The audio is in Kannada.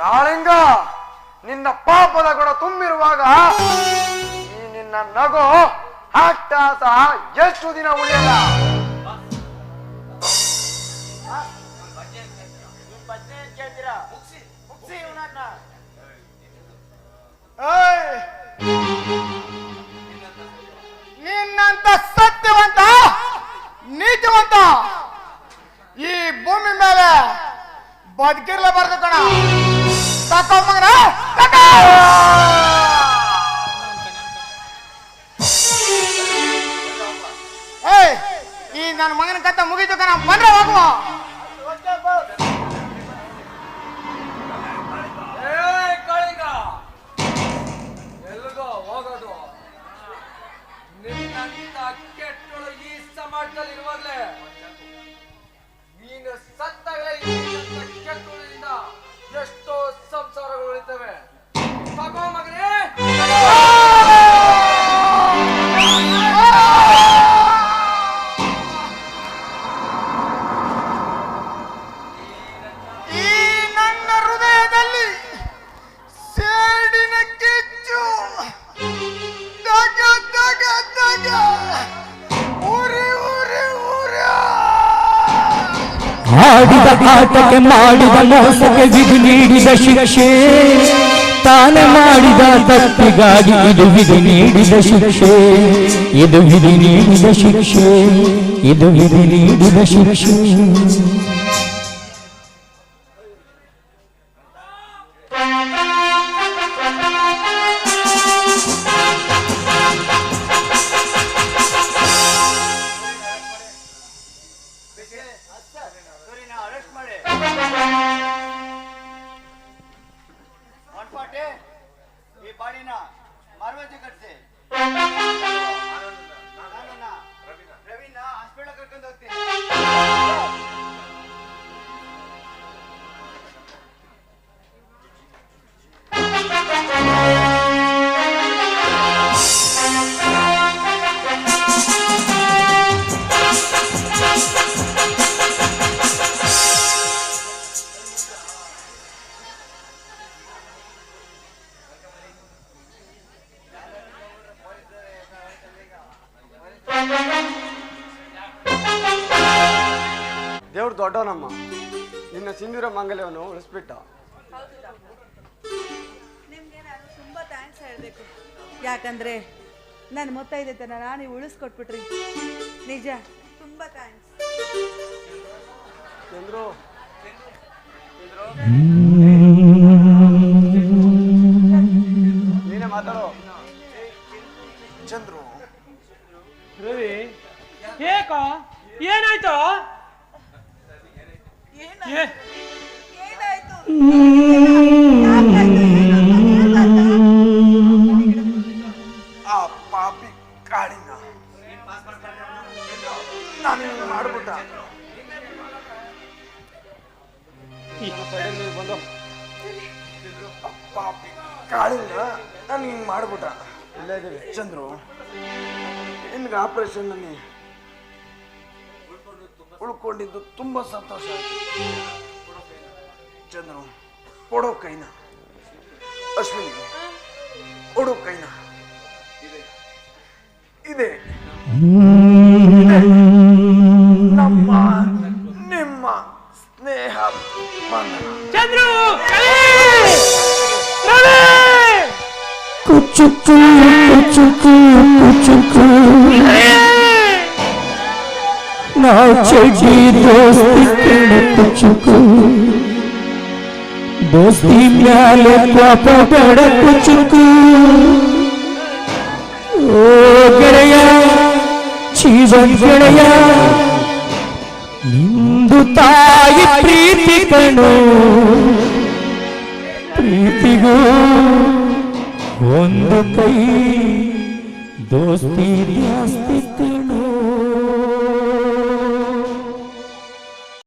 ಕಾಳಿಂಗ, ನಿನ್ನ ಪಾಪದ ಗುಣ ತುಂಬಿರುವಾಗ ಈ ನಿನ್ನ ನಗು ಅಟ್ಟಾಸ ಎಷ್ಟು ದಿನ ಉಳಿಯಲ್ಲ. ನಿನ್ನಂತ ಸತ್ಯವಂತ ನೀತಿವಂತ ಈ ಭೂಮಿ ಮೇಲೆ ಬದುಕಿರ್ಲೇಬಾರ್ದು ಕಣ. ತಕೊಂಬಂದ್ರ ಈ ನನ್ನ ಮಗನ ಕತ್ತ ಮುಗೀತು ಕಣ. ಬಂದ್ರೆ ಹೋಗುವ. ಎಲ್ಗೋ ಹೋಗೋದು? ನಿನ್ನಂತ ಕೆಟ್ಟಳು ಈ ಸಮಾಜದಲ್ಲಿ ಇರುವಾಗ್ಲೇ ನೀನು ಸತ್ತಾಗಲೇ ಕೆಟ್ಟಳಿಂದ ಎಷ್ಟೋ ಸಂಸಾರಗಳು ಉಳಿತವೆ. ತಗೋ ಮಗನೇ. ಈ ನನ್ನ ಹೃದಯದಲ್ಲಿ ಸೇಡಿನ ಕಿಚ್ಚು ದಗ ದಗ ದಗ ಉರಿ ಉರಿ ಉರಿ. ಆಡಿದ ಆಟಕ್ಕೆ ಮಾಡಿದ ಮೋಸಕ್ಕೆ ವಿಧಿ ನೀಡಿದ ಶಿಕ್ಷೆ, ತಾನೇ ಮಾಡಿದ ತಪ್ಪಿಗಾಗಿ ಇದು ವಿಧಿ ನೀಡಿದ ಶಿಕ್ಷೆ, ಇದು ವಿಧಿ ನೀಡಿದ ಶಿಕ್ಷೆ, ಇದು ವಿಧಿ ನೀಡಿದ ಶಿಕ್ಷೆ. ಈ ಬಾಡಿನ ಮಾರ್ವೇಜಿ ಕಟ್ಸಿ ರವಿನ ಹಾಸ್ಪಿಟಲ್ ಕರ್ಕೊಂಡು ಹೋಗ್ತೀನಿ. ದೇವ್ರು ದೊಡ್ಡವನಮ್ಮ, ನಿನ್ನ ಸಿಂಧೂರ ಮಾಂಗಲ್ಯವನ್ನು ಉಳಿಸ್ಬಿಟ್ಟ. ನಿಮ್ಗೆ ನಾನು ತುಂಬ ಥ್ಯಾಂಕ್ಸ್ ಹೇಳಬೇಕು. ಯಾಕಂದ್ರೆ ನನ್ನ ಮುತ್ತೈದೆತನ ನೀವು ಉಳಿಸ್ಕೊಟ್ಬಿಟ್ರಿ. ನಿಜ, ತುಂಬ ಥ್ಯಾಂಕ್ಸ್. ಚಂದ್ರು, ನೀನೇ ಮಾತಾಡೋ. ಚಂದ್ರು, ರವಿ ಏಕ ಏನಾಯ್ತು? ಏನಾಯ್ತು? ಆ ಪಾಪಿ ಕಾಳಿನ ನಾನು ಮಾಡ್ಬಿಟ್ಟ. ಬಂದು ಪಾಪಿ ಕಾಳಿನ ನಾನು ಹಿಂಗೆ ಮಾಡ್ಬಿಟ್ಟ. ಇಲ್ಲೇ ಇದ್ದೀವಿ ಚಂದ್ರು, ನಿನ್ಗೆ ಆಪರೇಷನ್ನಲ್ಲಿ ಉಳ್ಕೊಂಡಿದ್ದು ತುಂಬ ಸಂತೋಷ ಆಯ್ತು. ಚಂದ್ರು, ಕೊಡೋ ಕೈನ. ಅಶ್ವಿನಿ, ಕೊಡೋ ಕೈನ. ಇದೆ ನಮ್ಮ ನಿಮ್ಮ ಸ್ನೇಹ ಬಂಧನ. ಚಂದ್ರು ಕುಚುಕು ಕುಚುಕು ಕುಚುಕು ನಾವು ಚಡ್ಡಿ ದೋಸ್ತಿ ಕುಚುಕು, ದೋಸ್ತಿ ಮ್ಯಾಲೆ ಪಾಪ ಬೇಡ ಕುಚುಕು. ಓ ಗೆಳೆಯ, ಜೀವನ್ ಗೆಳೆಯ, ನಿಂದು ತಾಯಿ ಪ್ರೀತಿ ಕಣು, ಪ್ರೀತಿಗೂ ಒಂದು ಕೈ ದೋಸ್ತಿ ಜಾಸ್ತಿ.